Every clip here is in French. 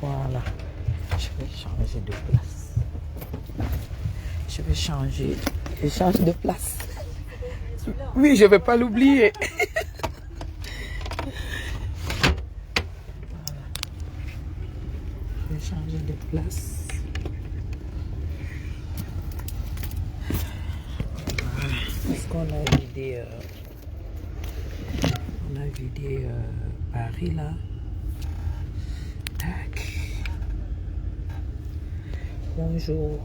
Voilà, je vais changer de place. Je vais changer, je change de place. Oui, je ne vais pas l'oublier. Voilà. Je vais changer de place. Voilà. Parce qu'on a vidé, Paris là. Tac. Bonjour.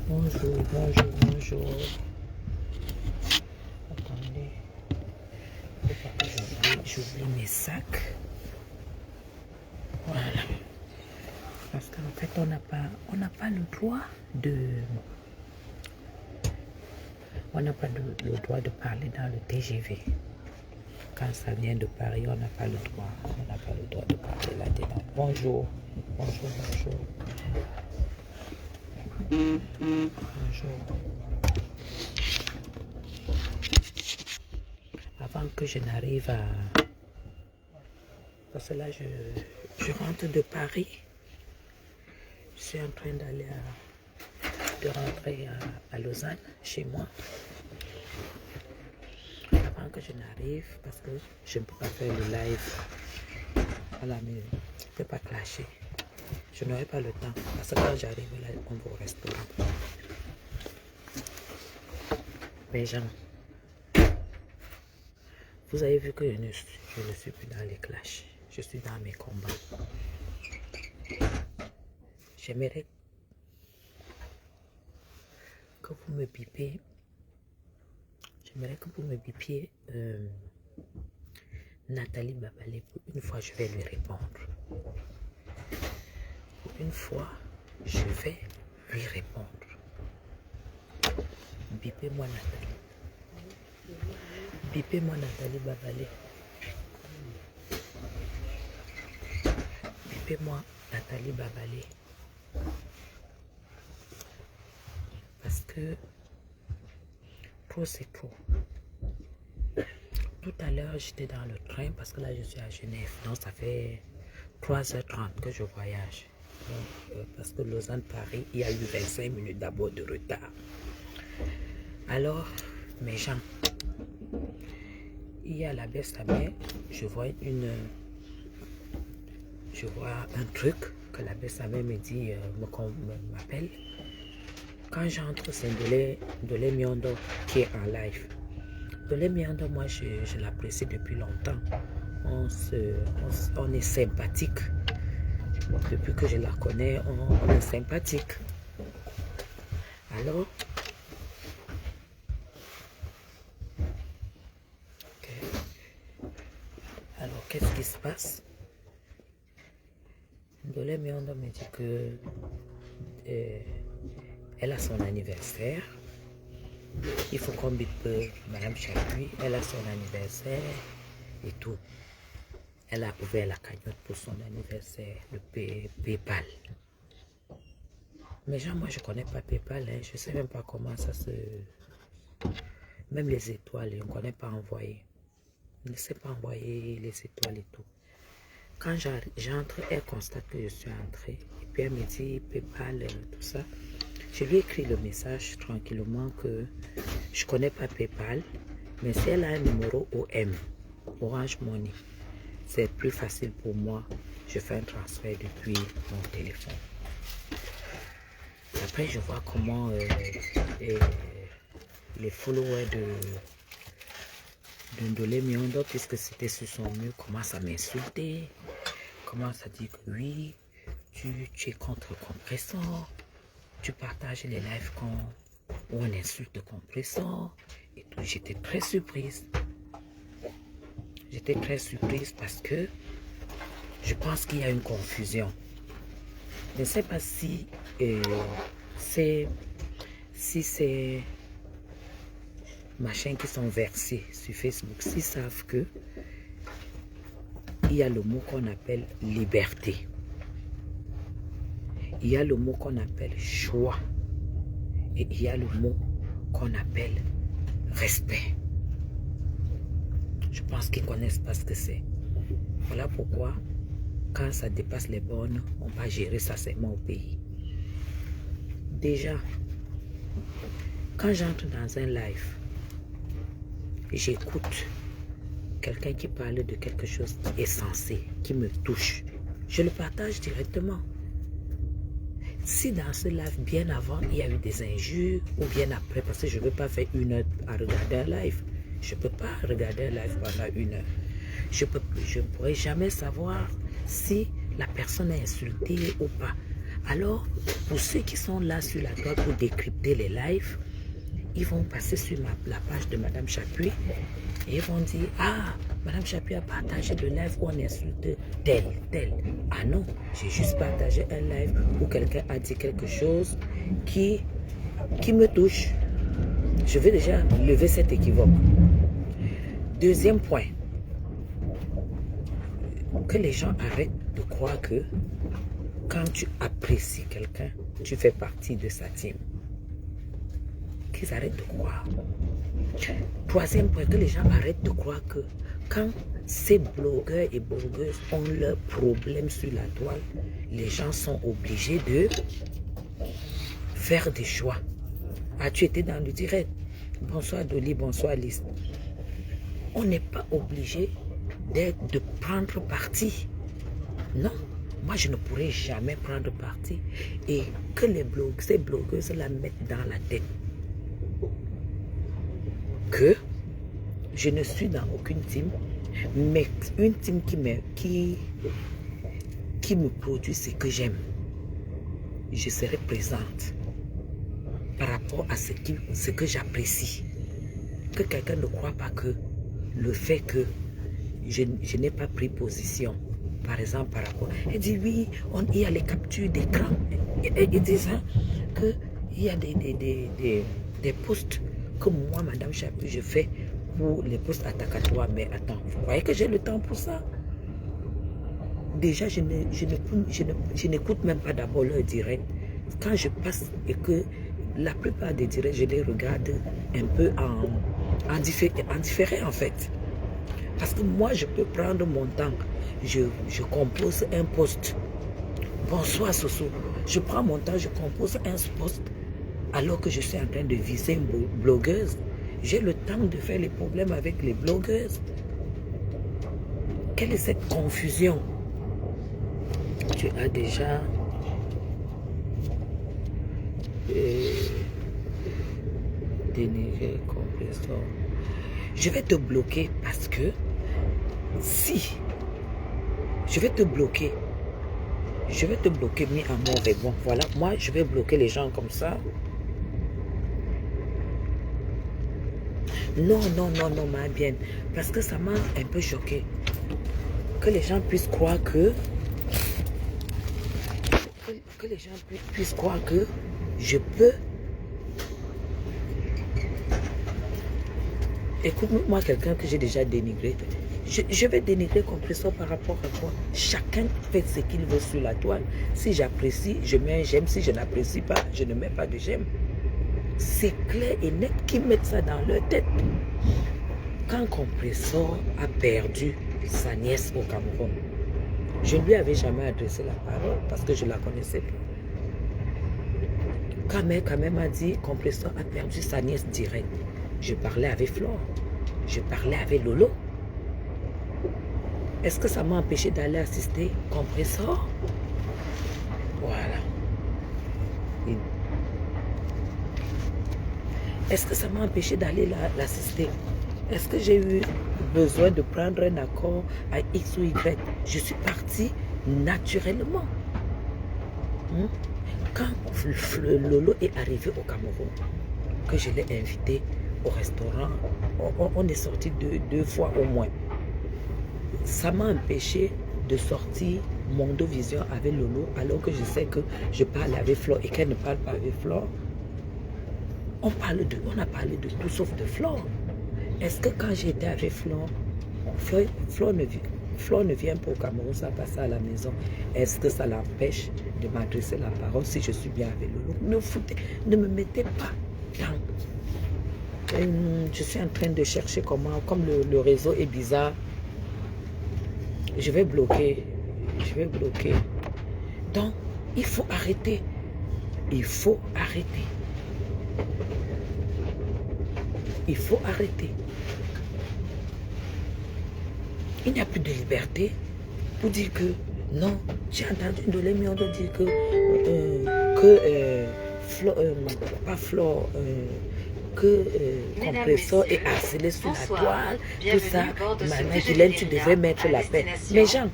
Bonjour, bonjour, bonjour. Attendez. Faut pas que j'oublie mes sacs. Voilà. Parce qu'en fait, on n'a pas le droit de... On n'a pas le droit de parler dans le TGV. Quand ça vient de Paris, on n'a pas le droit. On n'a pas le droit de parler là-dedans. Bonjour. Bonjour, bonjour. Bonjour. Avant que je n'arrive à... Parce que là, je rentre de Paris. Je suis en train de rentrer à Lausanne, chez moi. Avant que je n'arrive, parce que je ne peux pas faire le live. Voilà, mais je ne peux pas clasher. Je n'aurai pas le temps. Parce que quand j'arrive là, on va au restaurant. Mais gens, vous avez vu que je ne suis plus dans les clashs. Je suis dans mes combats. J'aimerais que vous me bipiez. J'aimerais que vous me bipiez Nathalie Babalé. Pour une fois, je vais lui répondre. Pour une fois, je vais lui répondre. Bipez-moi Nathalie. Bipez-moi Nathalie Babalé. Bipez-moi Nathalie Babalé. Parce que trop c'est trop. Tout à l'heure, j'étais dans le train parce que là, je suis à Genève. Donc, ça fait 3h30 que je voyage. Donc, parce que Lausanne-Paris, il y a eu 25 minutes d'abord de retard. Alors, mes gens, il y a la baisse à mer. Je vois un truc que la baisse à mer me dit, m'appelle. Quand j'entre, c'est Dolé Miondo qui est en live. Dolé Miondo, moi, je l'apprécie depuis longtemps. On est sympathique. Depuis que je la connais, on est sympathique. Alors, qu'est-ce qui se passe? Dolé Miondo me dit que elle a son anniversaire. Il faut qu'on bite Madame Chapuis. Elle a son anniversaire et tout. Elle a ouvert la cagnotte pour son anniversaire, le PayPal. Mais genre, moi, je ne connais pas PayPal. Hein. Je ne sais même pas comment ça se... Même les étoiles, on ne connaît pas envoyer. On ne sait pas envoyer les étoiles et tout. Quand j'entre, elle constate que je suis entrée. Et puis elle me dit PayPal, tout ça. Je lui ai écrit le message tranquillement que je ne connais pas PayPal. Mais si elle a un numéro OM, Orange Money, c'est plus facile pour moi. Je fais un transfert depuis mon téléphone. Après, je vois comment les followers de Ndolé Miondo, puisque c'était sur son mur, commencent à m'insulter. Commencent à dire que oui, tu es contre le compresseur. Tu partages les lives où on insulte le compresseur. Et tout. J'étais très surprise. J'étais très surprise parce que je pense qu'il y a une confusion. Je ne sais pas si ces machins qui sont versés sur Facebook, s'ils savent que il y a le mot qu'on appelle liberté. Il y a le mot qu'on appelle choix. Et il y a le mot qu'on appelle respect. Je pense qu'ils ne connaissent pas ce que c'est. Voilà pourquoi, quand ça dépasse les bornes, on va gérer ça seulement au pays. Déjà, quand j'entre dans un live et j'écoute quelqu'un qui parle de quelque chose qui est sensé, qui me touche, je le partage directement. Si dans ce live, bien avant, il y a eu des injures, ou bien après, parce que je ne veux pas faire 1 heure à regarder un live. Je ne peux pas regarder un live pendant 1 heure. Je ne pourrai jamais savoir si la personne est insultée ou pas. Alors, pour ceux qui sont là sur la toile pour décrypter les lives, ils vont passer sur la page de Madame Chapuis et ils vont dire, ah, Madame Chapuis a partagé le live où on insulte tel. Ah non, j'ai juste partagé un live où quelqu'un a dit quelque chose qui me touche. Je vais déjà lever cet équivoque. Deuxième point, que les gens arrêtent de croire que quand tu apprécies quelqu'un, tu fais partie de sa team. Qu'ils arrêtent de croire. Troisième point, que les gens arrêtent de croire que quand ces blogueurs et blogueuses ont leurs problèmes sur la toile, les gens sont obligés de faire des choix. As-tu été dans le direct? Bonsoir Dolly, bonsoir Lise. On n'est pas obligé de prendre parti. Non, moi je ne pourrais jamais prendre parti. Et que ces blogueuses la mettent dans la tête. Que je ne suis dans aucune team, mais une team qui me produit ce que j'aime. Je serai présente par rapport à ce que j'apprécie. Que quelqu'un ne croit pas que le fait que je n'ai pas pris position, par exemple par rapport... Elle dit oui, il y a les captures d'écran. Ils disent hein, qu'il y a des posts que moi, Madame Chapuis, je fais pour les posts attaque à toi. Mais attends, vous croyez que j'ai le temps pour ça? Déjà, je n'écoute même pas d'abord leur direct. Quand je passe et que la plupart des directs, je les regarde un peu en différé en fait. Parce que moi, je peux prendre mon temps. Je compose un post. Bonsoir Soso. Je prends mon temps, je compose un post. Alors que je suis en train de viser une blogueuse, j'ai le temps de faire les problèmes avec les blogueuses. Quelle est cette confusion? Tu as déjà dénigré compresseur. Je vais te bloquer parce que si je vais te bloquer, mis à mort et bon, voilà, moi je vais bloquer les gens comme ça. Non, ma bien, parce que ça m'a un peu choqué. Que les gens puissent croire que les gens puissent croire que je peux. Écoute-moi quelqu'un que j'ai déjà dénigré. Je vais dénigrer compresseur par rapport à quoi? Chacun fait ce qu'il veut sur la toile. Si j'apprécie, je mets un j'aime. Si je n'apprécie pas, je ne mets pas de j'aime. C'est clair et net qu'ils mettent ça dans leur tête. Quand compresseur a perdu sa nièce au Cameroun, je ne lui avais jamais adressé la parole parce que je ne la connaissais pas. Quand même m'a dit compresseur a perdu sa nièce direct. Je parlais avec Flore, je parlais avec Lolo. Est-ce que ça m'a empêché d'aller assister compresseur? Voilà. Est-ce que ça m'a empêché d'aller l'assister? Est-ce que j'ai eu besoin de prendre un accord à X ou Y? Je suis partie naturellement. Quand Lolo est arrivé au Cameroun, que je l'ai invité au restaurant, on est sorti deux fois au moins. Ça m'a empêché de sortir Mondo Vision avec Lolo, alors que je sais que je parle avec Flore et qu'elle ne parle pas avec Flore. On a parlé de tout sauf de Flore. Est-ce que quand j'étais avec Flore, Flore ne vient pas au Cameroun, ça passe à la maison? Est-ce que ça l'empêche de m'adresser la parole si je suis bien avec Lolo? Ne me mettez pas dans... je suis en train de chercher comment, comme le réseau est bizarre, je vais bloquer. Donc, il faut arrêter. Il faut arrêter. Il faut arrêter. Il n'y a plus de liberté pour dire que non. J'ai entendu Ndolé Miondo dire que compresseur est harcelé sur la toile, tout ça. Maman Guylaine, tu devais mettre la paix. Mais Jean,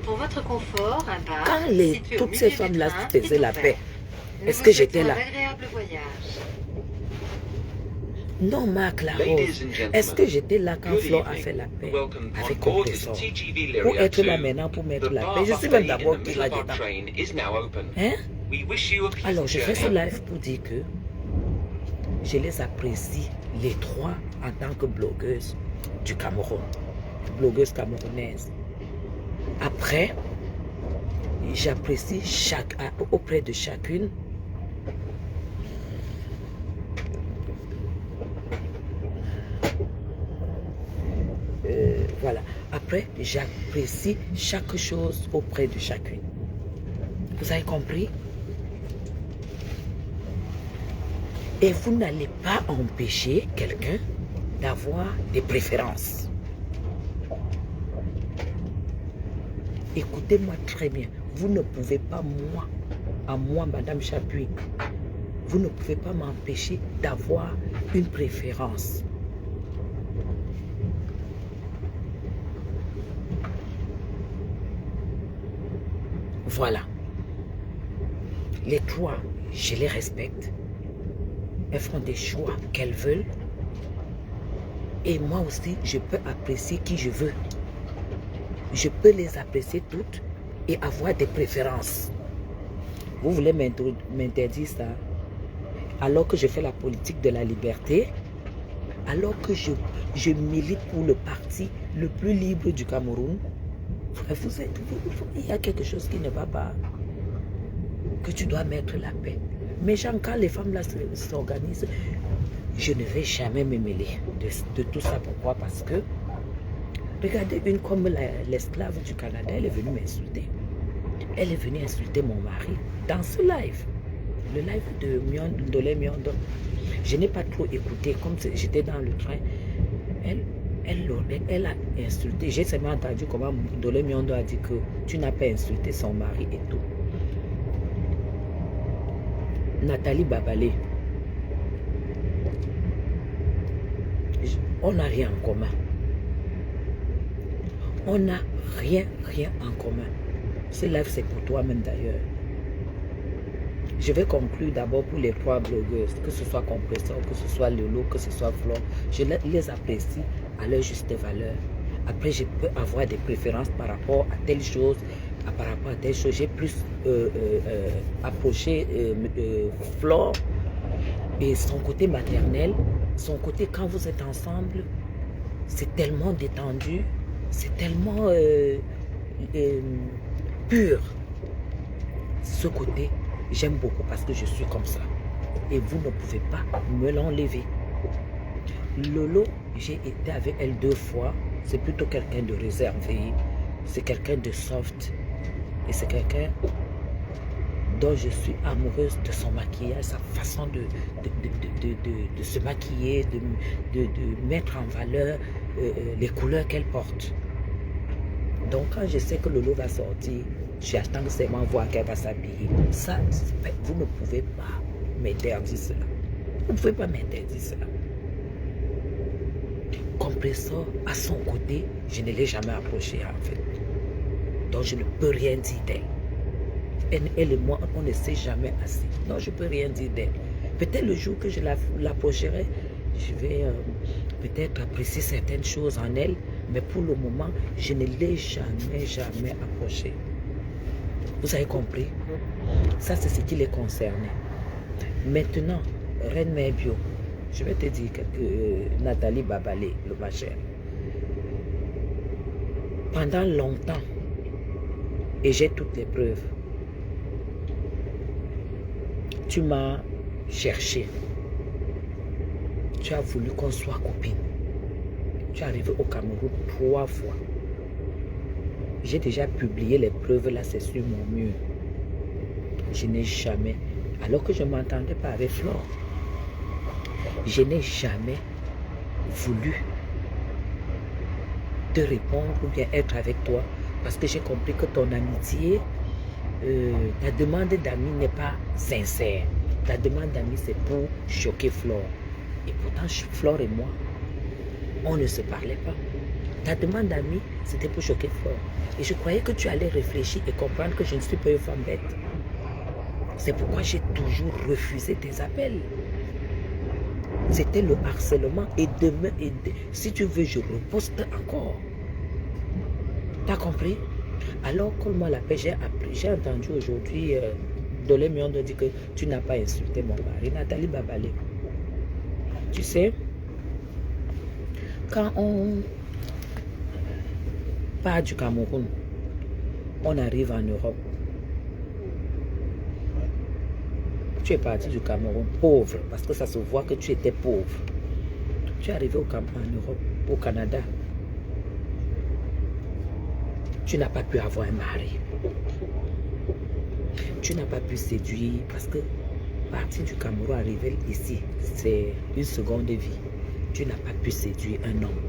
pour votre confort, un bar quand toutes ces femmes-là faisaient la paix, est-ce que j'étais là? Non, Marc Larose, est-ce que j'étais là quand Flo a fait la paix avec compresseur? Pour être là maintenant pour mettre la paix, je sais même d'abord qui l'a dedans. Hein? Alors, je fais ce live pour dire que je les apprécie, les trois, en tant que blogueuses du Cameroun, blogueuses camerounaises. Après, j'apprécie auprès de chacune voilà. Après, j'apprécie chaque chose auprès de chacune. Vous avez compris? Et vous n'allez pas empêcher quelqu'un d'avoir des préférences. Écoutez-moi très bien. Vous ne pouvez pas, moi, Madame Chapuis, vous ne pouvez pas m'empêcher d'avoir une préférence. Voilà. Les trois, je les respecte. Elles font des choix qu'elles veulent. Et moi aussi, je peux apprécier qui je veux. Je peux les apprécier toutes et avoir des préférences. Vous voulez m'interdire ça? Alors que je fais la politique de la liberté, alors que je milite pour le parti le plus libre du Cameroun, il y a quelque chose qui ne va pas, que tu dois mettre la paix. Mais quand les femmes là s'organisent, je ne vais jamais me mêler de tout ça. Pourquoi? Parce que, regardez, une comme l'esclave du Canada, elle est venue m'insulter. Elle est venue insulter mon mari dans ce live. Le live de Ndolé Miondo. Je n'ai pas trop écouté, comme j'étais dans le train. Elle a insulté. J'ai seulement entendu comment Ndolé Miondo a dit que tu n'as pas insulté son mari et tout. Nathalie Babalé. On n'a rien en commun. On n'a rien en commun. Ce live, c'est pour toi-même d'ailleurs. Je vais conclure d'abord pour les trois blogueuses, que ce soit Compresseur, que ce soit Lolo, que ce soit Flore. Je les apprécie à leur juste valeur. Après, je peux avoir des préférences par rapport à telle chose, par rapport à telle chose. J'ai plus approché Flore et son côté maternel, son côté quand vous êtes ensemble, c'est tellement détendu, c'est tellement pur. Ce côté, j'aime beaucoup parce que je suis comme ça. Et vous ne pouvez pas me l'enlever. Lolo, j'ai été avec elle 2 fois. C'est plutôt quelqu'un de réservé. C'est quelqu'un de soft. Et c'est quelqu'un dont je suis amoureuse de son maquillage, sa façon de se maquiller, de mettre en valeur les couleurs qu'elle porte. Donc quand je sais que Lolo va sortir, j'attends seulement voir qu'elle va s'habiller. Ça, vous ne pouvez pas m'interdire cela. Vous ne pouvez pas m'interdire cela. Compresseur, à son côté, je ne l'ai jamais approché en fait. Donc je ne peux rien dire d'elle. Elle et moi, on ne s'est jamais assis. Non, je ne peux rien dire d'elle. Peut-être le jour que je l'approcherai, je vais peut-être apprécier certaines choses en elle, mais pour le moment, je ne l'ai jamais approchée. Vous avez compris? Ça, c'est ce qui les concernait. Maintenant, Reine Mère Bio, je vais te dire que Nathalie Babalé, le machin, pendant longtemps, et j'ai toutes les preuves, tu m'as cherché. Tu as voulu qu'on soit copine. Tu es arrivé au Cameroun 3 fois. J'ai déjà publié les preuves, là, c'est sur mon mur. Je n'ai jamais, alors que je ne m'entendais pas avec Flore, je n'ai jamais voulu te répondre ou bien être avec toi parce que j'ai compris que ton amitié, ta demande d'amis n'est pas sincère. Ta demande d'amis, c'est pour choquer Flore. Et pourtant, Flore et moi, on ne se parlait pas. Ta demande d'amis, c'était pour choquer Flore. Et je croyais que tu allais réfléchir et comprendre que je ne suis pas une femme bête. C'est pourquoi j'ai toujours refusé tes appels. C'était le harcèlement. Et demain, si tu veux, je reposte encore. T'as compris? Alors, comme moi, la paix, j'ai entendu aujourd'hui Dolé Miondo dire que tu n'as pas insulté mon mari. Nathalie Babalé. Tu sais, quand on part du Cameroun, on arrive en Europe. Tu es parti du Cameroun pauvre, parce que ça se voit que tu étais pauvre. Tu es arrivé en Europe, au Canada. Tu n'as pas pu avoir un mari. Tu n'as pas pu séduire, parce que partir du Cameroun, arriver ici, c'est une seconde vie. Tu n'as pas pu séduire un homme.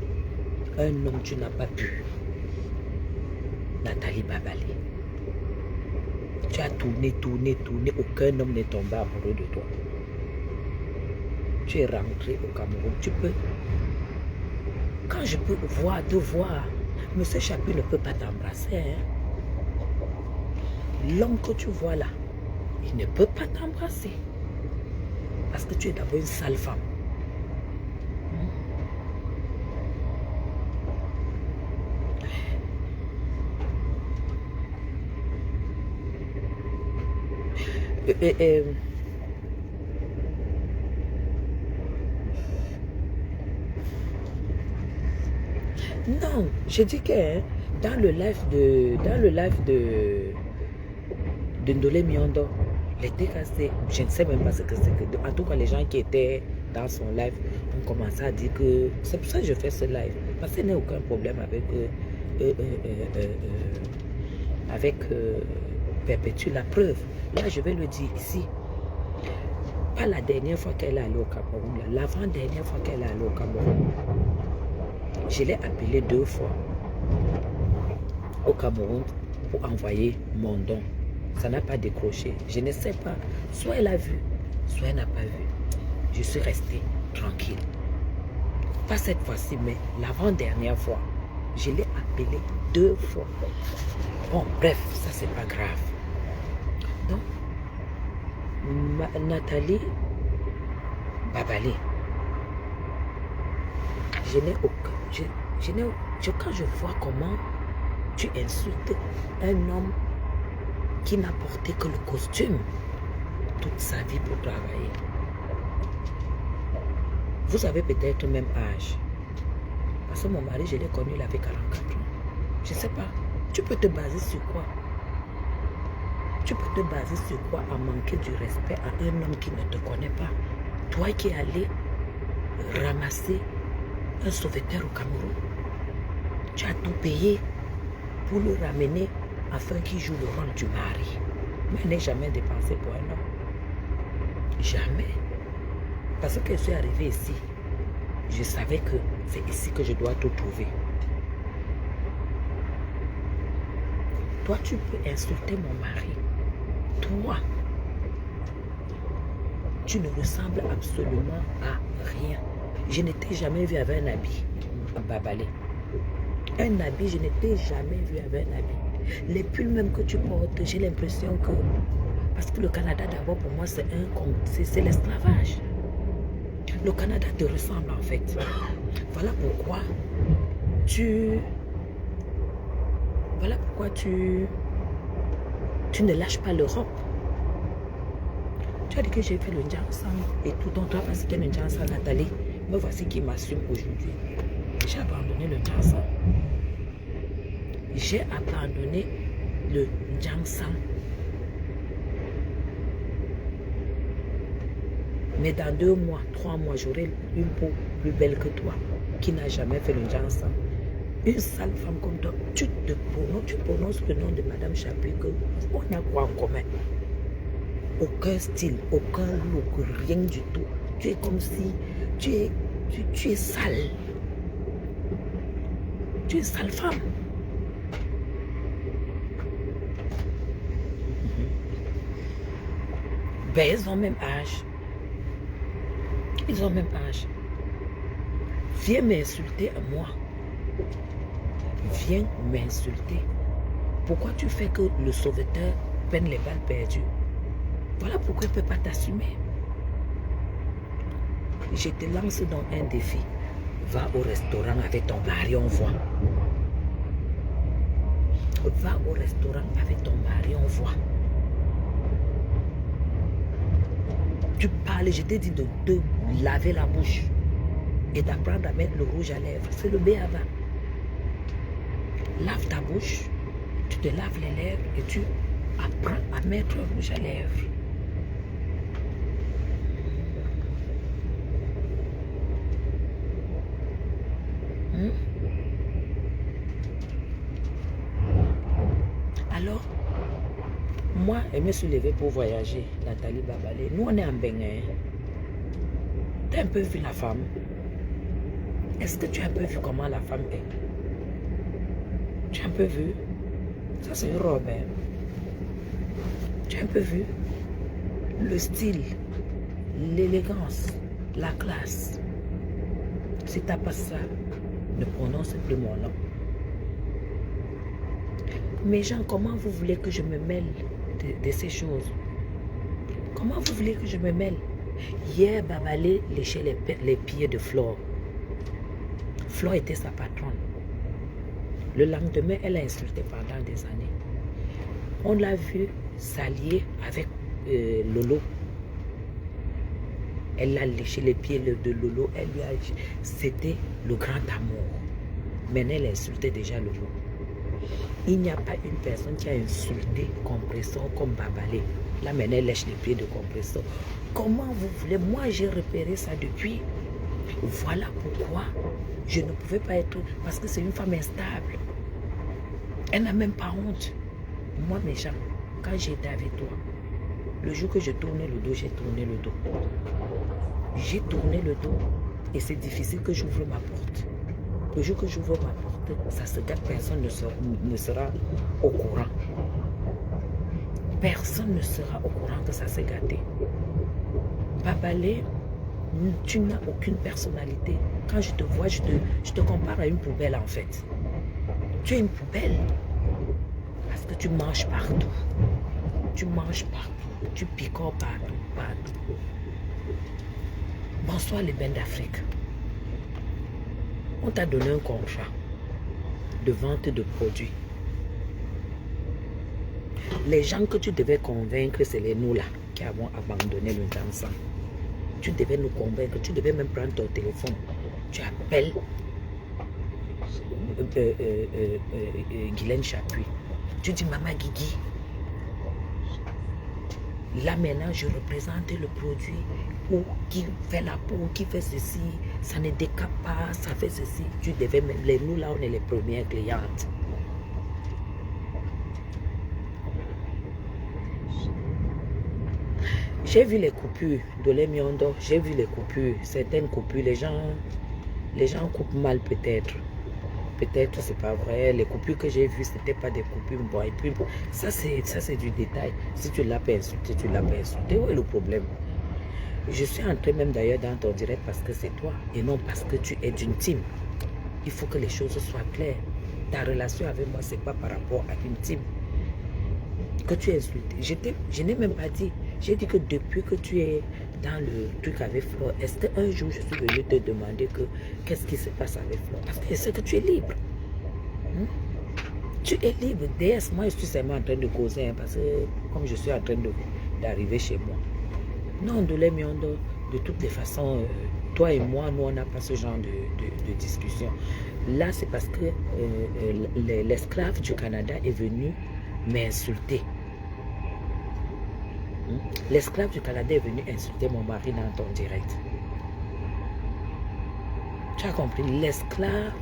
Un homme, tu n'as pas pu. Nathalie Babalé. Tu as tourné, aucun homme n'est tombé amoureux de toi. Tu es rentré au Cameroun. Tu peux. Quand je peux te voir, M. Chapuis ne peut pas t'embrasser. Hein? L'homme que tu vois là, il ne peut pas t'embrasser. Parce que tu es d'abord une sale femme. Non, j'ai dit que hein, dans le live de Ndolé Miondo, l'été cassé, je ne sais même pas ce que c'est. En tout cas, les gens qui étaient dans son live ont commencé à dire que c'est pour ça que je fais ce live. Parce qu'il n'y a aucun problème avec Perpétue. La preuve, là je vais le dire ici. Pas la dernière fois qu'elle est allée au Cameroun, l'avant-dernière fois qu'elle est allée au Cameroun. Je l'ai appelée 2 fois au Cameroun pour envoyer mon don. Ça n'a pas décroché. Je ne sais pas. Soit elle a vu, soit elle n'a pas vu. Je suis restée tranquille. Pas cette fois-ci, mais l'avant-dernière fois. Je l'ai appelée 2 fois. Bon, bref, ça c'est pas grave. Donc, Nathalie Babalé, je n'ai aucun... quand je vois comment tu insultes un homme qui n'a porté que le costume toute sa vie pour travailler. Vous avez peut-être même âge. Parce que mon mari, je l'ai connu, il avait 44 ans. Je ne sais pas. Tu peux te baser sur quoi? Tu peux te baser sur quoi à manquer du respect à un homme qui ne te connaît pas? Toi qui es allé ramasser un sauveteur au Cameroun. Tu as tout payé pour le ramener afin qu'il joue le rôle du mari. Mais je n'ai jamais dépensé pour un homme. Jamais. Parce que je suis arrivée ici. Je savais que c'est ici que je dois tout trouver. Toi, tu peux insulter mon mari. Toi, tu ne ressembles absolument à rien. Je ne t'ai jamais vu avec un habit babalé. Un habit, je ne t'ai jamais vu avec un habit. Les pulls même que tu portes, j'ai l'impression que... Parce que le Canada, d'abord, pour moi, c'est l'esclavage. Le Canada te ressemble, en fait. Voilà pourquoi tu ne lâches pas l'Europe. Tu as dit que j'ai fait le Njansan et tout ton temps parce que le Njansan, Nathalie. Me voici qui m'assume aujourd'hui. J'ai abandonné le Njansan. J'ai abandonné le Njansan. Mais dans 2 mois, 3 mois, j'aurai une peau plus belle que toi qui n'a jamais fait le Njansan. Une sale femme comme toi, tu prononces le nom de Madame Chapuis, on a quoi en commun? Aucun style, aucun look, rien du tout. Tu es comme si tu es sale. Tu es sale femme. Ben, ils ont même âge. Ils ont même âge. Viens m'insulter à moi. Viens m'insulter. Pourquoi tu fais que le sauveteur peine les balles perdues? Voilà pourquoi il ne peut pas t'assumer. Je te lance dans un défi. Va au restaurant avec ton mari, on voit. Va au restaurant avec ton mari, on voit. Tu parles, je t'ai dit de te laver la bouche et d'apprendre à mettre le rouge à lèvres. C'est le B.A.B.A. Lave ta bouche, tu te laves les lèvres et tu apprends à mettre le rouge à lèvres. Alors, moi, je me suis levée pour voyager, Nathalie Babalé. Nous, on est en Bénin. Tu as un peu vu la femme? Est-ce que tu as un peu vu comment la femme est? Tu as un peu vu? Ça, c'est une robe. Hein? Tu as un peu vu? Le style, l'élégance, la classe. Si tu n'as pas ça, ne prononce plus mon nom. Mais Jean, comment vous voulez que je me mêle de ces choses? Comment vous voulez que je me mêle? Hier, Babalé léchait les pieds de Flore. Flore était sa patronne. Le lendemain, elle a insulté pendant des années. On l'a vu s'allier avec Lolo. Elle a léché les pieds de Lolo. Elle lui a dit, c'était le grand amour. Maintenant, elle insultait déjà Lolo. Il n'y a pas une personne qui a insulté Compressor comme Babalé. Là, maintenant, elle lèche les pieds de Compressor. Comment vous voulez? Moi, j'ai repéré ça depuis. Voilà pourquoi je ne pouvais pas être... Parce que c'est une femme instable. Elle n'a même pas honte. Moi, mes gens, quand j'étais avec toi, le jour que je tournais le dos, j'ai tourné le dos. J'ai tourné le dos. Et c'est difficile que j'ouvre ma porte. Le jour que j'ouvre ma porte, ça se gâte, personne ne sera au courant. Personne ne sera au courant que ça s'est gâté. Babalé, tu n'as aucune personnalité. Quand je te vois, je te compare à une poubelle en fait. Tu es une poubelle. Parce que tu manges partout. Tu manges partout. Tu picores partout. Bonsoir les bains d'Afrique. On t'a donné un contrat de vente de produits. Les gens que tu devais convaincre, c'est nous là qui avons abandonné le Njansan. Tu devais nous convaincre, tu devais même prendre ton téléphone. Tu appelles Guylaine Chapuis. Tu dis Maman Guigui. Là maintenant, je représente le produit ou qui fait la peau, qui fait ceci, ça ne décape pas, ça fait ceci. Tu devais même, nous là, on est les premières clientes. J'ai vu les coupures de l'Emiondo, j'ai vu les coupures, certaines coupures, les gens coupent mal peut-être. peut-être c'est pas vrai. Les coupures que j'ai vues, c'était pas des coupures. Bon, et puis, ça c'est du détail. Si tu l'as pas insulté, tu l'as pas insulté. Où est le problème? Je suis entré même d'ailleurs dans ton direct parce que c'est toi et non parce que tu es d'une team. Il faut que les choses soient claires. Ta relation avec moi, c'est pas par rapport à une team que tu es insulté. Je n'ai même pas dit. J'ai dit que depuis que tu es dans le truc avec Flore, est-ce qu'un jour je suis venu te demander que qu'est-ce qui se passe avec Flore? Parce que je sais que tu es libre. Tu es libre. DS, moi je suis seulement en train de causer parce que comme je suis en train d'arriver chez moi. Non, de toutes les façons, toi et moi, nous on n'a pas ce genre de discussion. Là c'est parce que l'esclave du Canada est venu m'insulter. L'esclave du Canada est venu insulter mon mari dans ton direct. Tu as compris? L'esclave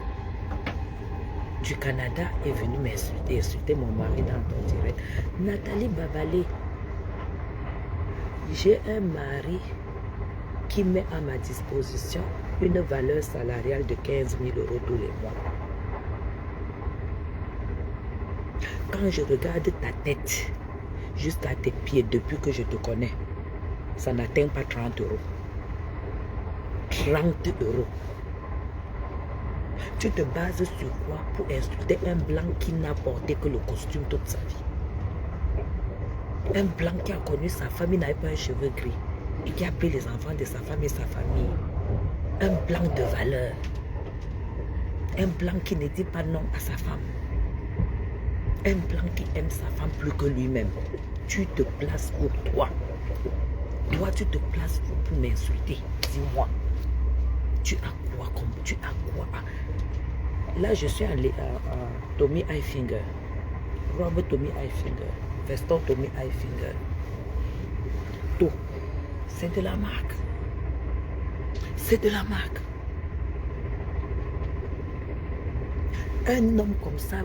du Canada est venu m'insulter, insulter mon mari dans ton direct. Nathalie Babalé, j'ai un mari qui met à ma disposition une valeur salariale de 15 000 € tous les mois. Quand je regarde ta tête jusqu'à tes pieds depuis que je te connais, ça n'atteint pas 30 €. 30 €. Tu te bases sur quoi pour insulter un blanc qui n'a porté que le costume toute sa vie? Un blanc qui a connu sa famille, n'avait pas un cheveu gris et qui a pris les enfants de sa femme et sa famille. Un blanc de valeur. Un blanc qui ne dit pas non à sa femme. Un blanc qui aime sa femme plus que lui-même. Tu te places pour toi. Toi, tu te places pour m'insulter. Dis-moi. Tu as quoi comme... Tu as quoi? Là, je suis allé à Tommy Hilfiger. Robert Tommy Hilfiger. Veston Tommy Hilfiger. Tout. C'est de la marque. C'est de la marque. Un homme comme ça,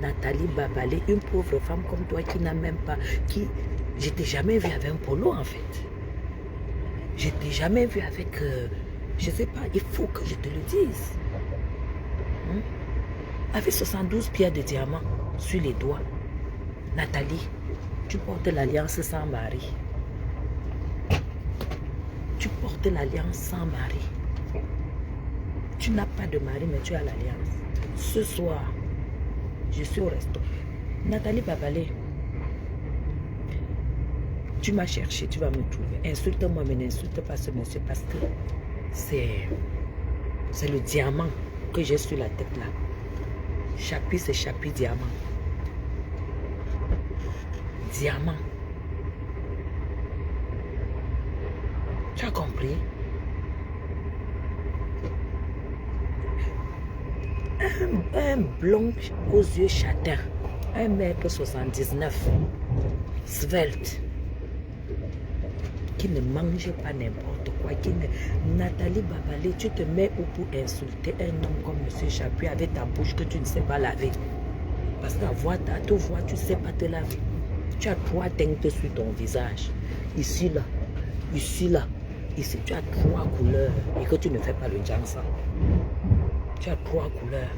Nathalie Babalé, une pauvre femme comme toi qui n'a même pas... Je t'ai jamais vu avec un polo en fait. Je t'ai jamais vu avec... je sais pas, il faut que je te le dise. Avec 72 pierres de diamant sur les doigts. Nathalie, tu portes l'alliance sans mari. Tu portes l'alliance sans mari. Tu n'as pas de mari, mais tu as l'alliance. Ce soir, je suis au resto. Nathalie Babalé, tu m'as cherché, tu vas me trouver. Insulte-moi, mais n'insulte pas ce monsieur parce que c'est le diamant que j'ai sur la tête là. Chapi, c'est chapi diamant. Diamant. Tu as compris? Un blond aux yeux châtains, 1,79 m, svelte, qui ne mange pas n'importe quoi, Nathalie Babalé, tu te mets où pour insulter un homme comme M. Chapuis avec ta bouche que tu ne sais pas laver? Parce qu'à voir ta voix, tu ne sais pas te laver. Tu as 3 teintes sur ton visage. Ici, là, ici, là, ici, tu as 3 couleurs et que tu ne fais pas le jansan. Tu as 3 couleurs.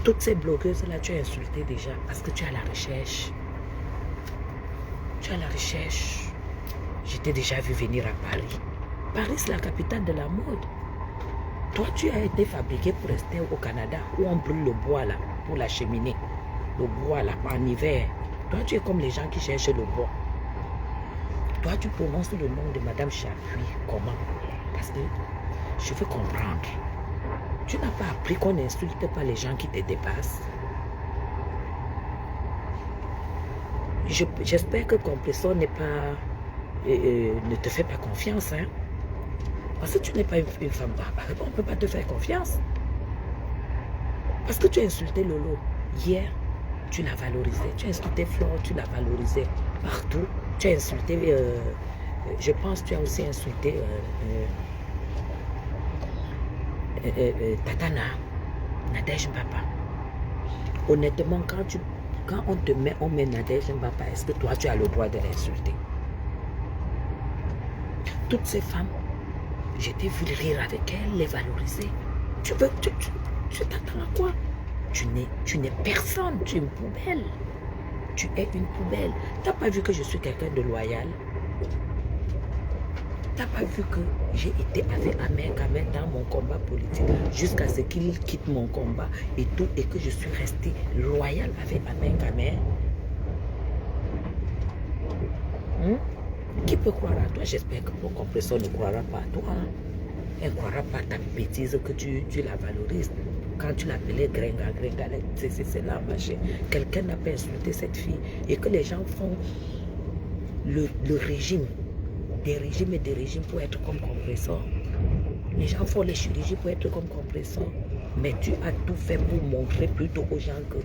Toutes ces blogueuses-là, tu as insulté déjà parce que tu as la recherche. Tu as la recherche. Je t'ai déjà vu venir à Paris. Paris, c'est la capitale de la mode. Toi, tu as été fabriqué pour rester au Canada où on brûle le bois là, pour la cheminée. Le bois là, en hiver. Toi, tu es comme les gens qui cherchent le bois. Toi, tu prononces le nom de Madame Chapuis. Comment? Parce que je veux comprendre. Tu n'as pas appris qu'on n'insulte pas les gens qui te dépassent. J'espère que Compression n'est pas... ne te fait pas confiance. Hein? Parce que tu n'es pas une femme. On ne peut pas te faire confiance. Parce que tu as insulté Lolo. Hier, tu l'as valorisé. Tu as insulté Flore, tu l'as valorisé. Partout. Tu as insulté... je pense que tu as aussi insulté... Tatana, Nadège Mbapa. Honnêtement, quand on te met, on met Nadège Mbapa, est-ce que toi tu as le droit de l'insulter? toutes ces femmes, j'étais vu rire avec elles, les valoriser. Tu t'attends à quoi? Tu n'es personne, tu es une poubelle. Tu es une poubelle. T'as pas vu que je suis quelqu'un de loyal? T'as pas vu que j'ai été avec Ahmed Ahmed dans mon combat politique jusqu'à ce qu'il quitte mon combat et tout, et que je suis resté loyal avec Ahmed Ahmed? Qui peut croire à toi? J'espère que mon compresseur ne croira pas à toi. Elle ne croira pas à ta bêtise que tu la valorises. Quand tu l'appelais Gringa, c'est là, machin. Quelqu'un n'a pas insulté cette fille. Et que les gens font le régime, des régimes et des régimes pour être comme compresseur. Les gens font les chirurgies pour être comme compresseur. Mais tu as tout fait pour montrer plutôt aux gens que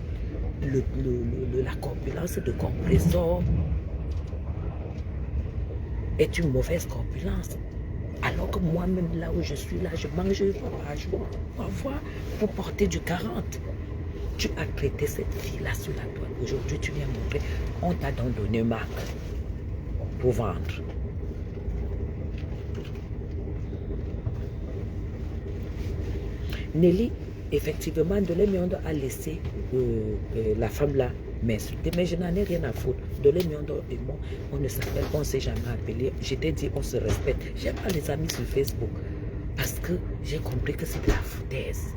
la corpulence de compresseur est une mauvaise corpulence. Alors que moi-même, là où je suis, là, je mange une fois par jour, parfois, pour porter du 40. Tu as traité cette fille-là sur la toile. Aujourd'hui, tu viens montrer, on t'a donc donné une marque pour vendre. Nelly, effectivement, Dolé Miondo a laissé la femme-là m'insulter, mais je n'en ai rien à foutre. Dolé Miondo et moi, on ne s'appelle pas, on ne s'est jamais appelé. Je t'ai dit, on se respecte. J'aime pas les amis sur Facebook parce que j'ai compris que c'est de la foutaise.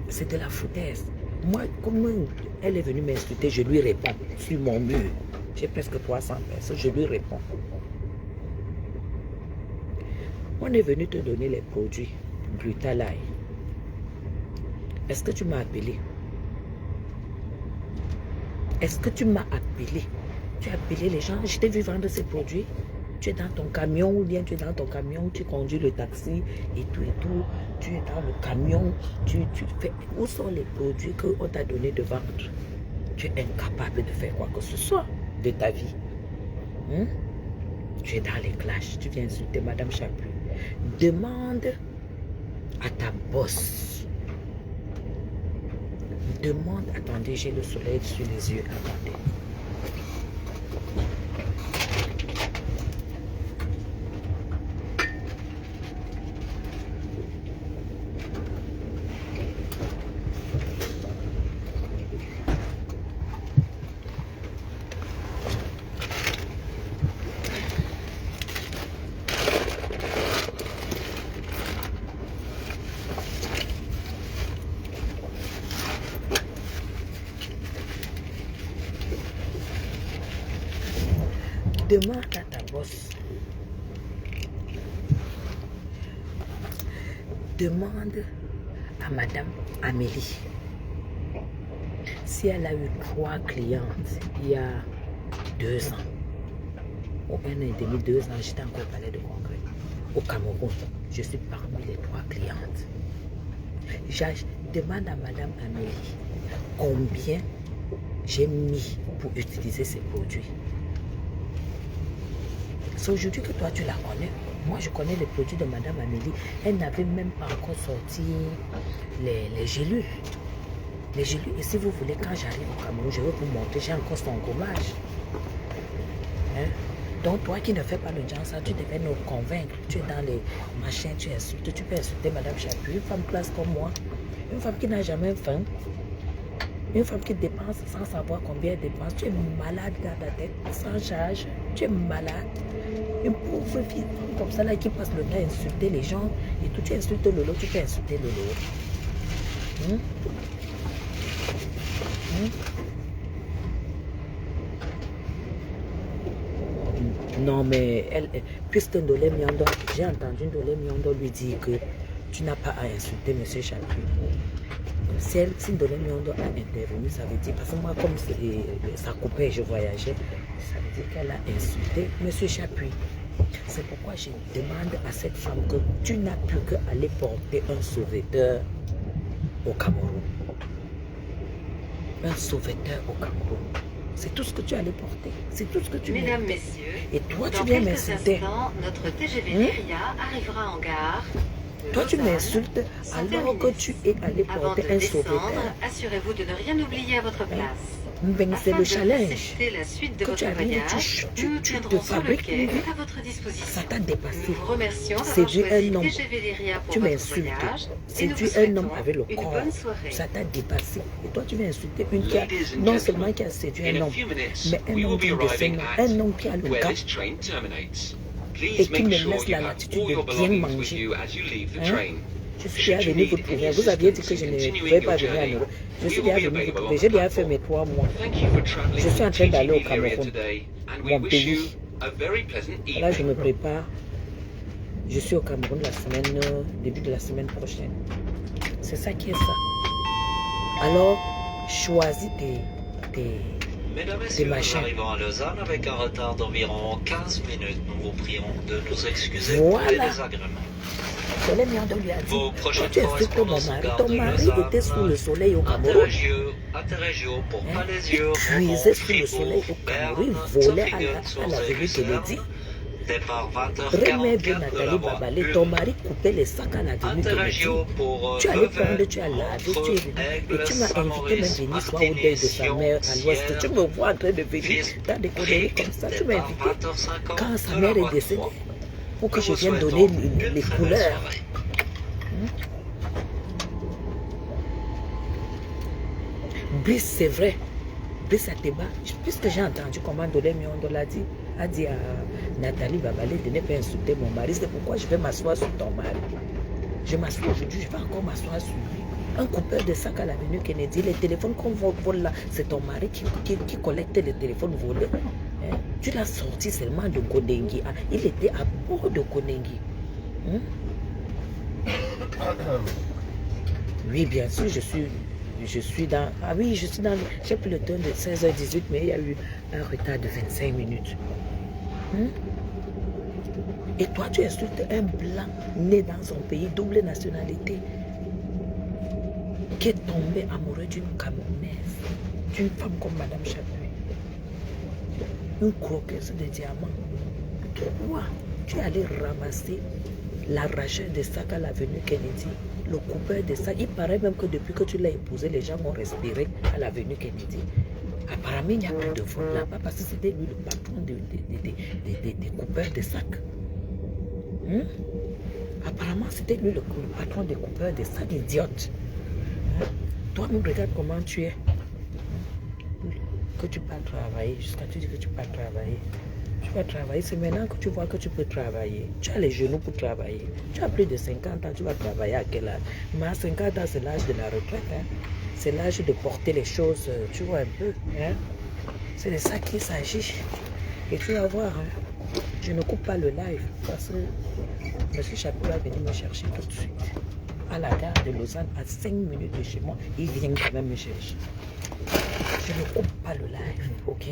C'est de la foutaise. Moi, comme elle est venue m'insulter, je lui réponds sur mon mur. J'ai presque 300 personnes, je lui réponds. On est venu te donner les produits Brutalaï. Est-ce que tu m'as appelé? Est-ce que tu m'as appelé? Tu as appelé les gens? Je t'ai vu vendre ces produits. Tu es dans ton camion ou bien tu es dans ton camion, tu conduis le taxi et tout. Tu es dans le camion, tu fais... Où sont les produits qu'on t'a donné de vendre? Tu es incapable de faire quoi que ce soit de ta vie. Tu es dans les clashs, tu viens insulter Madame Chaput. Demande à ta bosse. Demande, attendez, j'ai le soleil sur les yeux, attendez. Demande à ta bosse. Demande à Madame Amélie si elle a eu 3 clientes il y a 2 ans. Ou 1 an et demi, 2 ans, j'étais encore au palais de congrès. Au Cameroun, je suis parmi les 3 clientes. Demande à Madame Amélie combien j'ai mis pour utiliser ces produits. C'est aujourd'hui que toi tu la connais. Moi je connais les produits de Madame Amélie. Elle n'avait même pas encore sorti les gélules. Les gélules. Et si vous voulez, quand j'arrive au Cameroun, je vais vous montrer, j'ai encore son gommage. Donc toi qui ne fais pas le genre ça, tu devais nous convaincre. Tu es dans les machins, tu insultes. Tu peux insulter Madame Chaput, une femme classe comme moi. Une femme qui n'a jamais faim. Une femme qui dépense sans savoir combien elle dépense. Tu es malade dans ta tête, sans charge. Tu es malade. Une pauvre fille comme ça là qui passe le temps à insulter les gens. Et tout, tu insultes Lolo, tu peux insulter Lolo. Non mais elle, puisque Ndolé Miondo, j'ai entendu Ndolé Miondo lui dire que tu n'as pas à insulter M. Chaput. Si Ndolé Miondo a intervenu, ça veut dire, parce que moi comme ça coupait et je voyageais, ça veut dire qu'elle a insulté M. Chaput. C'est pourquoi je demande à cette femme que tu n'as plus qu'à aller porter un sauveteur au Cameroun. Un sauveteur au Cameroun. C'est tout ce que tu allais porter. C'est tout ce que tu Mesdames, méritais. Messieurs, Et toi, tu dans viens quelques m'insulter. instants, notre TGV Lyria arrivera en gare. Toi, tu m'insultes alors que tu es allé Avant de porter un descendre, sauveteur. assurez-vous de ne rien oublier à votre place. Ben, c'est Afin le de challenge. faciliter la suite de Que tu votre arrives, voyage, tu nous te tiendrons sur le fabriques quai une vie. à votre disposition. Ça t'a dépassé. Nous vous remercions d'avoir Séduire choisi un homme. TGV Lyria pour Tu votre m'insultes. voyage et nous vous Séduire un homme souhaitons avec le une corps. bonne soirée. Ça t'a dépassé. Et toi, tu viens insulter une qui a, non seulement qui a séduit un homme, mais un homme digne de ce nom. Un homme qui a le gars et qui me laisse la latitude de bien manger. Hein? Je suis déjà venu vous trouver. Vous aviez dit que je ne pouvais pas venir à Nairobi. Je suis déjà venu vous trouver. J'ai déjà fait mes 3 mois. Je suis en train d'aller au Cameroun, mon pays. Là, je me prépare. Je suis au Cameroun la semaine, début de la semaine prochaine. C'est ça qui est ça. Alors, choisis tes Mesdames, Messieurs, nous machins. arrivons à Lausanne avec un retard d'environ 15 minutes. Nous vous prions de nous excuser Voilà. pour les désagréments. Soleil Miondo lui a dit, Vos prochaines tu insultes mon correspondances mari. au Ton Gare de mari Lausanne. était sous le soleil au Cameroun. Interrégio pour Hein? Palaisio, Il Romont, cuisait sous le Fribourg, soleil au Cameroun. Il Berne, volait Zofingen, à l'avenue Kennedy. Départ Remets bien 20h44 de la Nathalie voie Babalé. 1. Ton mari coupait les sacs à l'avenue Kennedy. Interrégio pour Tu allais prendre, Vevey, tu as lavé, tu es entre venu. Et Aigle, tu m'as invité même Saint-Maurice, venir soir au deuil de sa Martigny, mère à l'ouest. Sierre, Tu me vois en train de venir dans des conneries comme ça. Tu m'as départ invité 20h50 quand sa de la mère est voie décédée 3. pour que Nous je vous vienne souhaitons donner une les très belle couleurs. soirée. Brice, c'est vrai. Brice Ateba, puisque j'ai entendu comment Dolé Miondo l'a dit, a dit à Nathalie Babalé de ne pas insulter mon mari. C'est pourquoi je vais m'asseoir sur ton mari. Je m'assois aujourd'hui, je vais encore m'asseoir sur lui. Un coupeur de sac à l'avenue Kennedy, les téléphones qu'on vole là, c'est ton mari qui collecte les téléphones volés. Hein? Tu l'as sorti seulement de Kondengi. Ah, il était à bord de Kondengi. Hein? Oui, bien sûr, je suis dans... Ah oui, je suis dans... J'ai pris le train de 16h18, mais il y a eu un retard de 25 minutes. Hein? Et toi, tu insultes un blanc né dans son pays, double nationalité, qui est tombé amoureux d'une Camerounaise, d'une femme comme Madame Chapuis, une croqueuse de diamants. Toi, tu es allé ramasser l'arracheur de sacs à l'avenue Kennedy, le coupeur de sacs. Il paraît même que depuis que tu l'as épousé, les gens ont respiré à l'avenue Kennedy. Apparemment, il n'y a plus de vol là-bas parce que c'était lui le patron des coupeurs de sacs. Hein? Apparemment, c'était lui le patron des coupeurs de sacs, idiote. Hein? Toi, me regarde comment tu es. Que tu peux travailler, jusqu'à tu dis que tu peux travailler. Tu vas travailler, c'est maintenant que tu vois que tu peux travailler. Tu as les genoux pour travailler. Tu as plus de 50 ans, tu vas travailler à quel âge? Mais à 50 ans, c'est l'âge de la retraite. Hein? C'est l'âge de porter les choses, tu vois un peu. Hein? C'est de ça qu'il s'agit. Et tu vas voir, hein? Je ne coupe pas le live parce que M. Chapeau va venir me chercher tout de suite. À la gare de Lausanne, à 5 minutes de chez moi, il vient quand même me chercher. Je ne coupe pas le live, ok?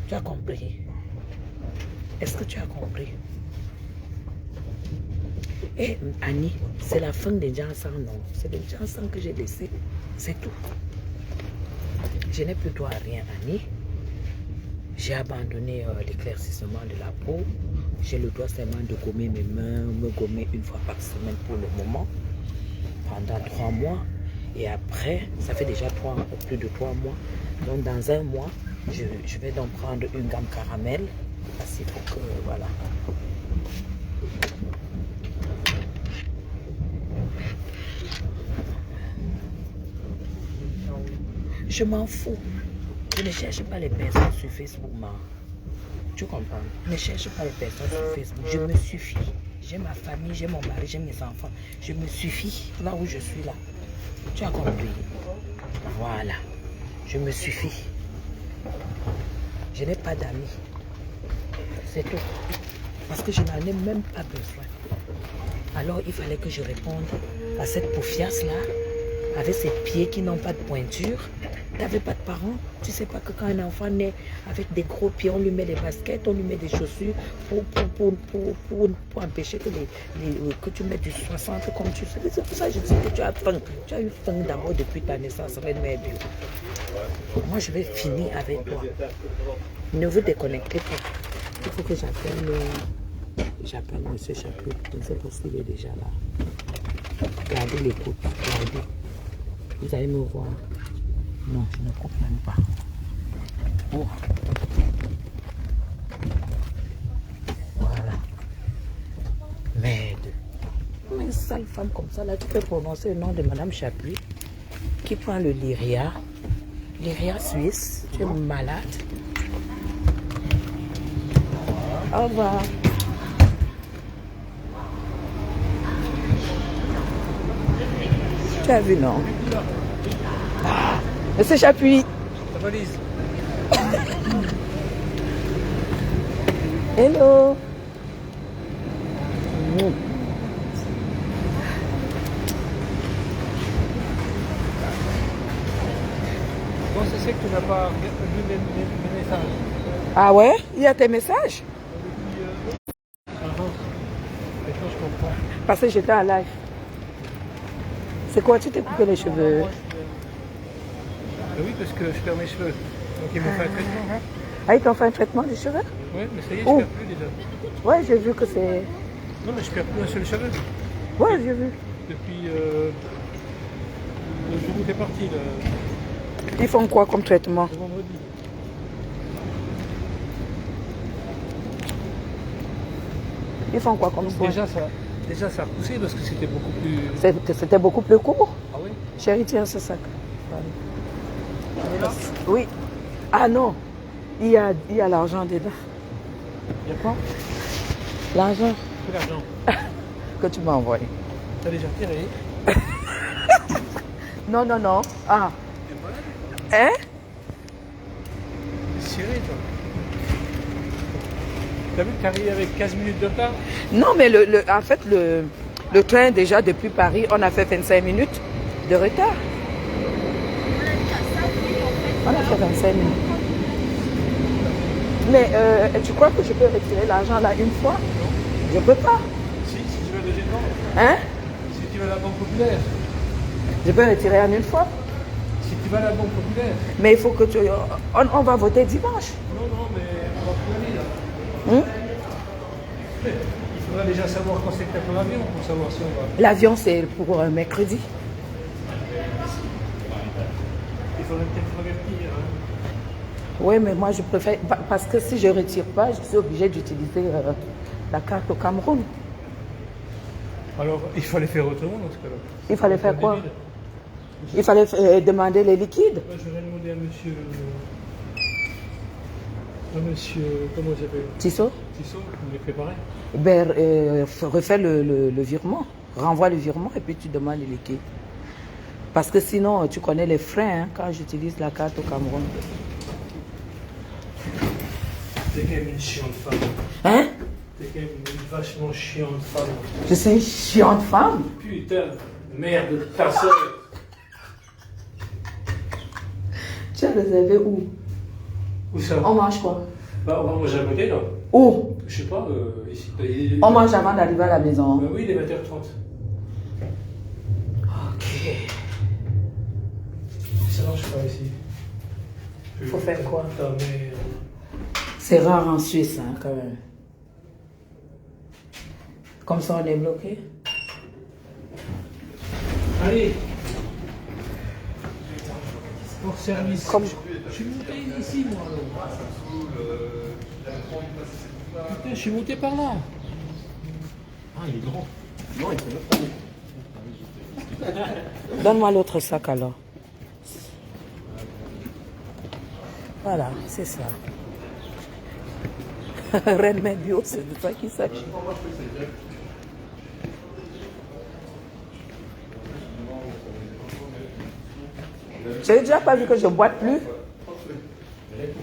Tu as compris? Est-ce que tu as compris? Et Annie, c'est la fin des gens sans nom. C'est des gens sans que j'ai laissé. C'est tout. Je n'ai plus droit à rien, Annie. J'ai abandonné l'éclaircissement de la peau. J'ai le droit seulement de gommer mes mains, me gommer une fois par semaine pour le moment, pendant 3 mois. Et après, ça fait déjà plus de 3 mois. Donc dans un mois, je vais donc prendre une gamme caramel. Parce qu'il faut que, voilà. Je m'en fous. Je ne cherche pas les personnes sur Facebook, ma. Tu comprends? Je ne cherche pas les personnes sur Facebook. Je me suffis. J'ai ma famille, j'ai mon mari, j'ai mes enfants. Je me suffis là où je suis là. Tu as compris? Voilà. Je me suffis. Je n'ai pas d'amis. C'est tout. Parce que je n'en ai même pas besoin. Alors il fallait que je réponde à cette poufiasse-là, avec ses pieds qui n'ont pas de pointure. Tu n'avais pas de parents. Tu ne sais pas que quand un enfant naît avec des gros pieds, on lui met des baskets, on lui met des chaussures pour empêcher que tu mettes du 60 comme tu sais. C'est pour ça que je dis que tu as faim. Tu as eu faim d'abord depuis ta naissance, Reine Mère Bio. Moi, je vais finir avec toi. Ne vous déconnectez pas. Il faut que j'appelle J'appelle M. Chapuis. Je ne sais pas s'il est déjà là. Regardez l'écoute. Regardez. Vous allez me voir. Non, je ne comprends pas. Oh. Voilà. Merde. Une sale femme comme ça, là, tu peux prononcer le nom de Madame Chapuis qui prend le Lyria. Lyria suisse. Tu es malade. Au revoir. Tu as vu, non? Monsieur Chapuis. Ta valise. Hello. Comment ça se fait que tu n'as pas vu mes messages? Ah ouais? Il y a tes messages? Maintenant, je comprends. Parce que j'étais en live. C'est quoi? Tu t'es coupé les cheveux? Oui, parce que je perds mes cheveux. Donc ils m'ont fait un traitement. Ah, ils t'ont fait un traitement des cheveux? Oui, mais ça y est, je Oh. perds plus déjà. Ouais, j'ai vu que c'est... Non, mais je perds plus un seul cheveu. Ouais, j'ai vu. Depuis le jour où t'es parti, Ils font quoi comme traitement? le vendredi. Ils font quoi comme soin? Déjà, ça a repoussé parce que c'était beaucoup plus... C'était beaucoup plus court. Ah oui? Chérie, tiens ce sac. Oui. Ah non. Il y a l'argent dedans. Il y a quoi? L'argent Que l'argent. que tu m'as envoyé. T'as déjà tiré? Non, non, non. Ah. Hein? T'es serré, toi. T'as vu que t'es arrivé avec 15 minutes de retard? Non, mais en fait, le train, déjà, depuis Paris, on a fait 25 minutes de retard. On a fait 25 minutes. Mais tu crois que je peux retirer l'argent là une fois? Je peux pas. Si tu veux le deuxième temps. Hein? Si tu vas à la Banque Populaire. Je peux retirer en une fois? Si tu vas à la Banque Populaire. Mais il faut que tu... On va voter dimanche. Non, mais on va plus aller là. Il faudra déjà savoir quand c'est que t'as ton avion pour savoir si on va. L'avion, c'est pour mercredi. Il faudrait peut-être revertir. Oui, mais moi, je préfère... Parce que si je ne retire pas, je suis obligée d'utiliser la carte au Cameroun. Alors, il fallait faire autrement dans ce cas-là. Il fallait faire quoi? Il fallait demander les liquides. Moi, je vais demander à monsieur... comment il s'appelle? Tissot? Tissot, il les préparer. Ben, refais le virement. Renvoie le virement et puis tu demandes les liquides. Parce que sinon, tu connais les frais hein, quand j'utilise la carte au Cameroun. T'es quand même une chiante femme. Hein? T'es quand même une vachement chiante femme. Je suis une chiante femme. Putain, merde de ta soeur. Tu as réservé où? Où ça? On mange quoi? Bah, on va manger à côté, là. Où? Je sais pas, ici. On mange avant d'arriver à la maison. Bah oui, il est 20h30. Ok. Ça marche pas ici. Faut faire quoi? Putain, merde. C'est rare en Suisse, hein, quand même. Comme ça, on est bloqué. Allez. Pour service. Comme... Je suis monté ici, moi. Putain, je suis monté par là. Ah, il est grand. Non, il peut pas. Donne-moi l'autre sac alors. Voilà, c'est ça. Reine bio, c'est de ça qu'il s'agit. J'ai déjà pas vu que je boite plus. Moi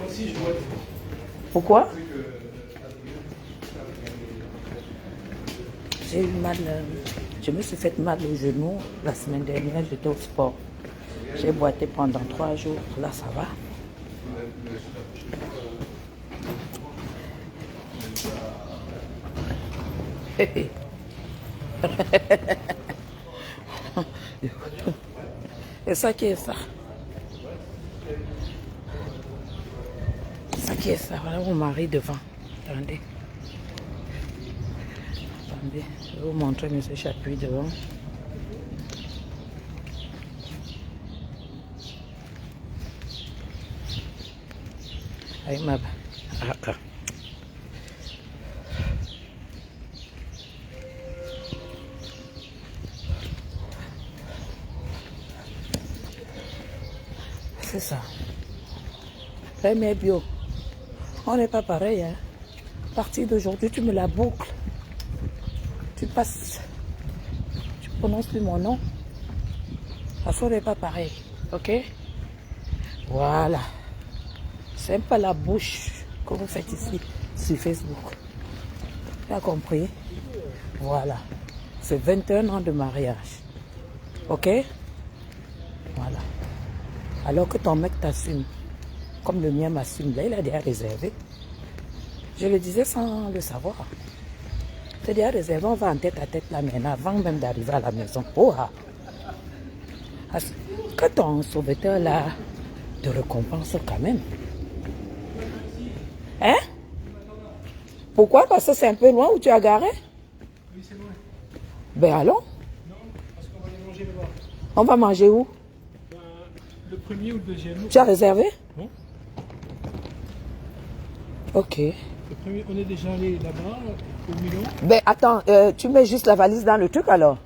aussi, je boite. Pourquoi? J'ai eu mal. Je me suis fait mal au genou la semaine dernière, j'étais au sport. J'ai boité pendant 3 jours. Là, ça va. Et ça qui est ça? Ça qui est ça? Voilà mon mari devant. Attendez. Attendez, je vais vous montrer M. Chapuis devant. Avec ma... Ah. C'est ça. Mais bio, on n'est pas pareil. Hein. À partir d'aujourd'hui, tu me la boucles. Tu passes. Tu prononces plus mon nom. Parce qu'on n'est pas pareil. Ok? Voilà. C'est pas la bouche que vous faites ici sur Facebook. Tu as compris? Voilà. C'est 21 ans de mariage. Ok? Voilà. Alors que ton mec t'assume. Comme le mien m'assume. Là, il a déjà réservé. Je le disais sans le savoir. C'est déjà réservé. On va en tête à tête là maintenant. Avant même d'arriver à la maison. Oh, ah. Que ton sauveteur là te récompense quand même. Hein? Pourquoi? Parce que c'est un peu loin où tu as garé? Oui, c'est loin. Ben allons. Non, parce qu'on va aller manger là-bas. On va manger où? Le premier ou le deuxième. Tu as réservé? Non. Ok. Le premier, on est déjà allé là-bas, au Milan. Ben attends, tu mets juste la valise dans le truc alors?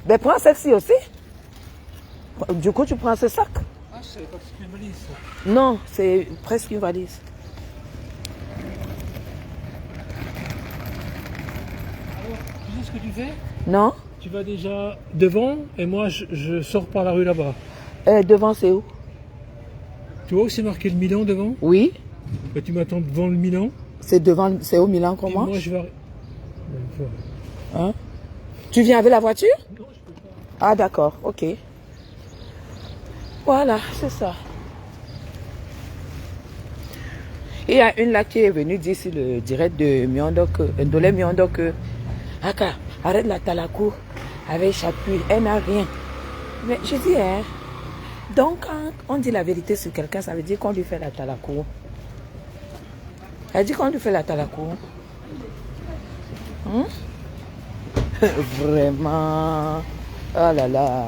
Ben prends celle-ci aussi. Du coup, tu prends ce sac? Ah, je savais pas que c'était une valise. Non, c'est presque une valise. Alors, tu sais ce que tu fais? Non? Tu vas déjà devant et moi je sors par la rue là-bas. Devant, c'est où? Tu vois où c'est marqué le Milan devant? Oui. Ben, tu m'attends devant le Milan. C'est devant, c'est au Milan qu'on Et mange? moi je vais. Hein? Tu viens avec la voiture? Non, je peux pas. Ah d'accord, ok. Voilà, c'est ça. Il y a une là qui est venue dire sur le direct de Miondok, Ndolé Miondok, Aka, arrête la talakou avec Chapuis, elle n'a rien. Mais je dis, hein, donc quand on dit la vérité sur quelqu'un, ça veut dire qu'on lui fait la talakou. Elle dit qu'on lui fait la talakou. Hein? Vraiment. Oh là là.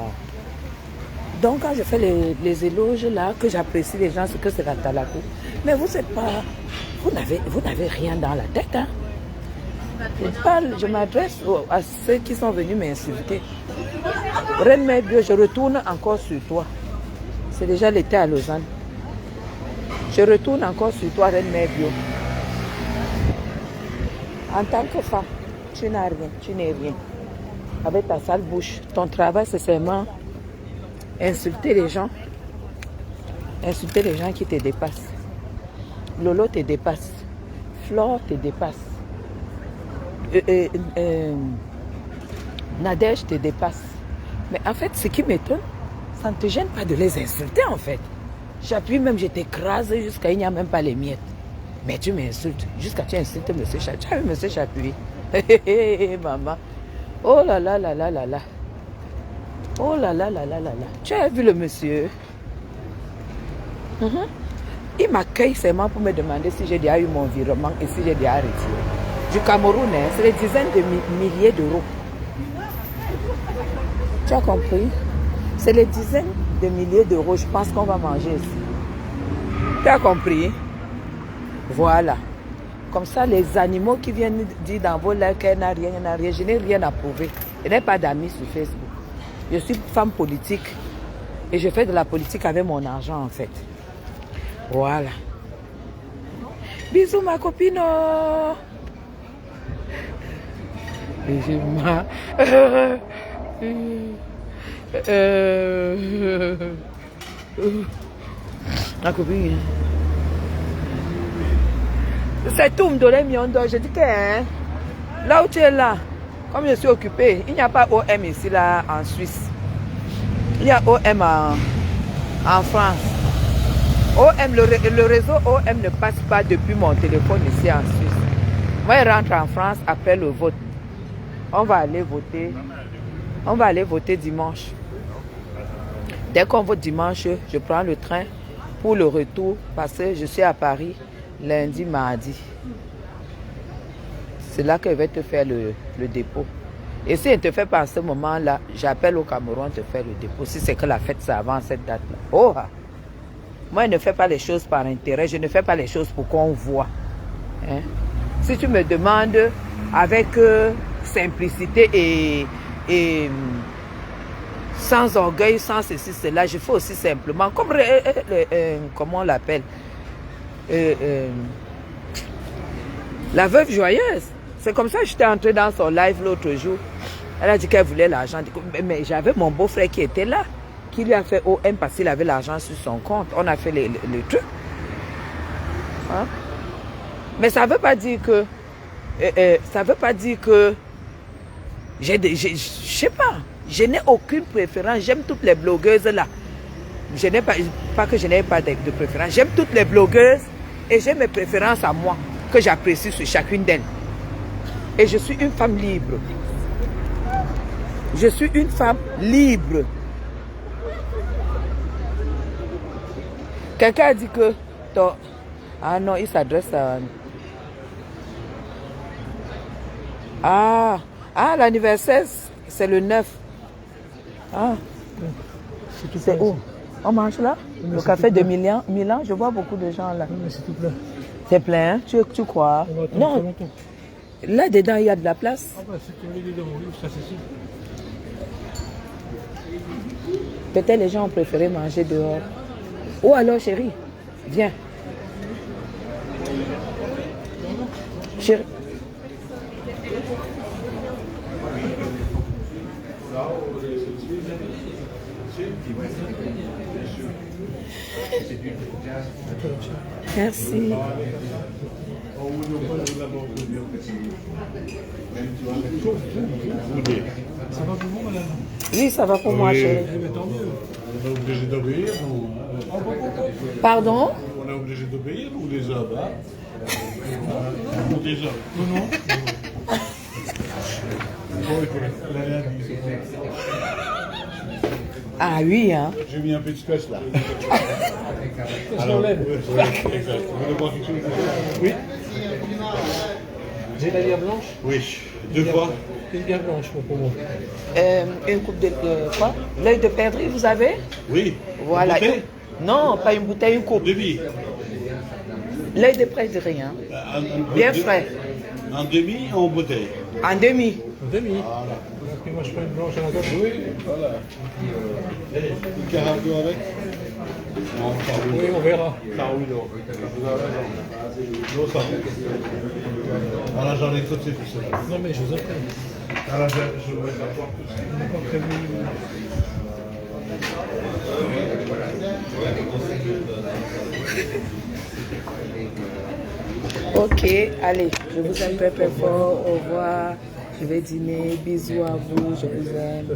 Donc quand je fais les éloges là, que j'apprécie les gens, c'est que c'est la talakou. Mais vous n'êtes pas... Vous n'avez rien dans la tête, hein. Je m'adresse à ceux qui sont venus m'insulter. Reine Mère Bio, je retourne encore sur toi. C'est déjà l'été à Lausanne. Je retourne encore sur toi, Reine Mère Bio. En tant que femme, tu n'as rien, tu n'es rien. Avec ta sale bouche, ton travail c'est seulement insulter les gens. Insulter les gens qui te dépassent. Lolo te dépasse. Flore te dépasse. Nadège te dépasse. Mais en fait, ce qui m'étonne, ça ne te gêne pas de les insulter en fait. J'appuie même, je t'écrase jusqu'à il n'y a même pas les miettes. Mais tu m'insultes, jusqu'à tu insultes M. Chapuis. Tu as vu M. Chapuis? Maman. Oh là là là là là là. Oh là là là là là là. Tu as vu le monsieur? Il m'accueille seulement pour me demander si j'ai déjà eu mon virement et si j'ai déjà retiré. Du Cameroun, hein, c'est des dizaines de milliers d'euros. Tu as compris? C'est les dizaines de milliers d'euros, je pense qu'on va manger ici. Tu as compris? Voilà. Comme ça, les animaux qui viennent dire dans vos lives qu'elle n'a rien, je n'ai rien à prouver. Je n'ai pas d'amis sur Facebook. Je suis femme politique et je fais de la politique avec mon argent en fait. Voilà. Bisous ma copine. Ma copine. C'est tout Ndolé Miondo. Je dis que hein, là où tu es là, comme je suis occupée, il n'y a pas OM ici là en Suisse. Il y a OM en France. OM, le réseau OM ne passe pas depuis mon téléphone ici en Suisse. Moi, je rentre en France après le vote. On va aller voter. On va aller voter dimanche. Dès qu'on vote dimanche, je prends le train pour le retour parce que je suis à Paris lundi, mardi. c'est là qu'elle va te faire le dépôt. Et si elle ne te fait pas à ce moment-là, j'appelle au Cameroun te faire le dépôt. Si c'est que la fête, c'est avant cette date-là. Oh! Moi, je ne fais pas les choses par intérêt. Je ne fais pas les choses pour qu'on voit. Hein? Si tu me demandes avec simplicité et sans orgueil, sans ceci, cela, je fais aussi simplement. Comme, comment on l'appelle? La veuve joyeuse. C'est comme ça que j'étais entrée dans son live l'autre jour. Elle a dit qu'elle voulait l'argent. Mais j'avais mon beau-frère qui était là, qui lui a fait OM parce qu'il avait l'argent sur son compte. On a fait le truc. Hein? Mais ça ne veut pas dire que... ça veut pas dire que... je sais pas. Je n'ai aucune préférence. J'aime toutes les blogueuses là. Je n'ai pas que je n'ai pas de préférence. J'aime toutes les blogueuses et j'ai mes préférences à moi que j'apprécie sur chacune d'elles. Et je suis une femme libre. Je suis une femme libre. Quelqu'un a dit que... Ah non, il s'adresse à... Ah, l'anniversaire, c'est le 9. Ah, c'est où? On mange là? Le café de Milan, je vois beaucoup de gens là. Mais c'est tout plein. C'est plein, hein? Tu crois? Non. Là-dedans, il y a de la place. Ah bah, c'est une idée de mon livre, ça c'est sûr. Peut-être les gens ont préféré manger dehors. Oh alors, chérie, viens. Chérie. Merci. Ça va pour vous, madame? Oui, ça va pour moi, chérie. Mais tant mieux. On est obligé d'obéir ou... Pardon? On est obligé d'obéir ou des hommes, hein? Ou des hommes? Non. Ah oui, hein? J'ai mis un peu de stress là. Alors, oui. J'ai la bière blanche? Oui. Deux fois. Une bière blanche pour moi. Une coupe de quoi? L'œil de perdrix, vous avez? Oui. Voilà. Une bouteille? Non, pas une bouteille, une coupe. Demi. L'œil de perdrix, hein? Bien frais. En demi ou en bouteille? En demi. Un demi. Puis moi je prends une blanche à la gauche. Oui, voilà. Une carafe avec? Non, ça roule. Oui, on verra. Ça roule. Vous avez raison. Non, ça roule. Alors j'en ai tout de suite. Non mais je vous en prie. Alors je vais savoir tout ça. On n'a pas prévu. Ok, allez, je vous aime très très fort. Au revoir. Je vais dîner. Bisous à vous. Je vous aime.